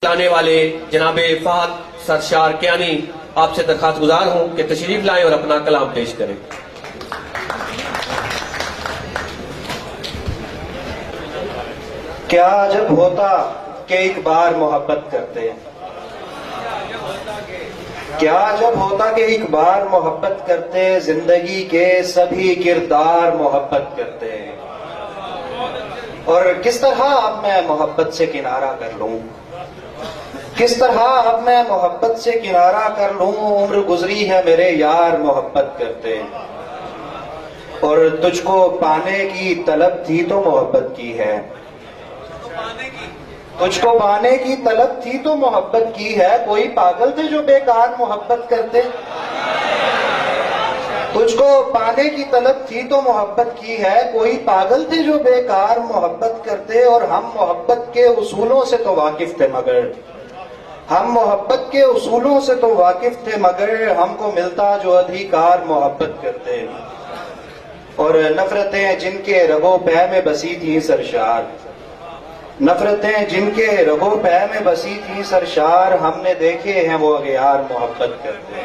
لانے والے جناب فہد سرشار کیانی آپ سے درخواست گزار ہوں کہ تشریف لائیں اور اپنا کلام پیش کریں۔ کیا جب ہوتا کہ ایک بار محبت کرتے، کیا جب ہوتا کہ ایک بار محبت کرتے، زندگی کے سبھی کردار محبت کرتے، اور کس طرح اب میں محبت سے کنارہ کر لوں، کس طرح اب میں محبت سے کنارہ کر لوں، عمر گزری ہے میرے یار محبت کرتے، اور تجھ کو پانے کی طلب تھی تو محبت کی ہے، تجھ کو پانے کی طلب تھی تو محبت کی ہے، کوئی پاگل تھے جو بیکار محبت کرتے، تجھ کو پانے کی طلب تھی تو محبت کی ہے، کوئی پاگل تھے جو بیکار محبت کرتے، اور ہم محبت کے اصولوں سے تو واقف تھے مگر ہم محبت کے اصولوں سے تو واقف تھے مگر ہم کو ملتا جو ادھیکار محبت کرتے، اور نفرتیں جن کے رگوں پہ میں بسی تھی سرشار، نفرتیں جن کے رگوں پہ میں بسی تھی سرشار، ہم نے دیکھے ہیں وہ اغیار محبت کرتے۔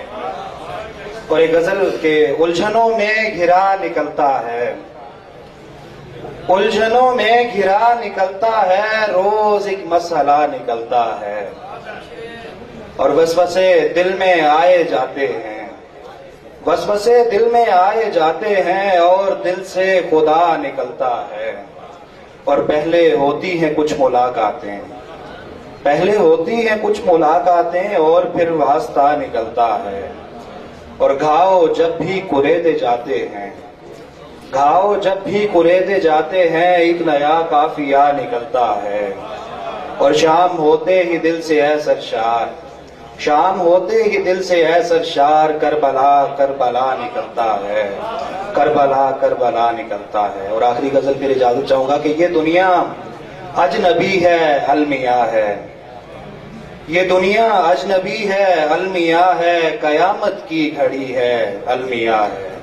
اور ایک غزل کے الجھنوں میں گھرا نکلتا ہے، الجھنوں میں گھرا نکلتا ہے، روز ایک مسئلہ نکلتا ہے، اور وسوسے دل میں آئے جاتے ہیں، وسوسے دل میں آئے جاتے ہیں، اور دل سے خدا نکلتا ہے، اور پہلے ہوتی ہیں کچھ ملاقاتیں، پہلے ہوتی ہیں کچھ ملاقاتیں، اور پھر واسطہ نکلتا ہے، اور گھاؤ جب بھی کریدے جاتے ہیں، گھاؤ جب بھی کریدے جاتے ہیں، ایک نیا قافیہ نکلتا ہے، اور شام ہوتے ہی دل سے اے سرشار، شام ہوتے ہی دل سے اے سرشار، کربلا کربلا نکلتا ہے، کربلا کربلا نکلتا ہے۔ اور آخری غزل پھر اجازت چاہوں گا کہ یہ دنیا اجنبی ہے المیاں ہے، یہ دنیا اجنبی ہے المیاں ہے، قیامت کی گھڑی ہے المیاں ہے،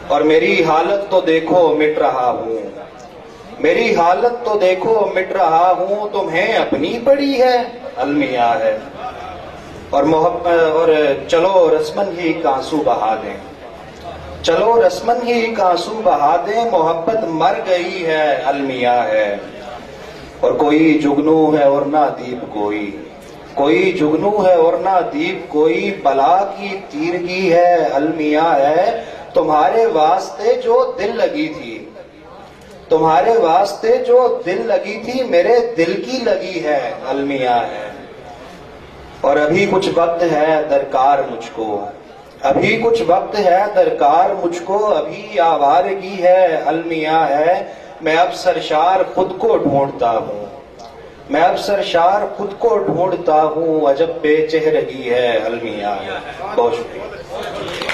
اور میری حالت تو دیکھو مٹ رہا ہوں، میری حالت تو دیکھو مٹ رہا ہوں، تمہیں اپنی پڑی ہے المیاں ہے، اور چلو رسمن ہی آنسو بہا دیں، چلو رسمن ہی آنسو بہا دیں، محبت مر گئی ہے المیاں ہے، اور کوئی جگنو ہے اور نہ دیپ کوئی، کوئی جگنو ہے اور نہ دیپ کوئی، بلا کی تیرگی ہے المیاں ہے، تمہارے واسطے جو دل لگی تھی، تمہارے واسطے جو دل لگی تھی، میرے دل کی لگی ہے المیاں ہے، اور ابھی کچھ وقت ہے درکار مجھ کو، ابھی کچھ وقت ہے درکار مجھ کو، ابھی آوارگی ہے المیاں ہے، میں اب سرشار خود کو ڈھونڈتا ہوں، میں اب سرشار خود کو ڈھونڈتا ہوں، عجب بے چہرگی ہے المیاں ہے۔ بہت شکریہ۔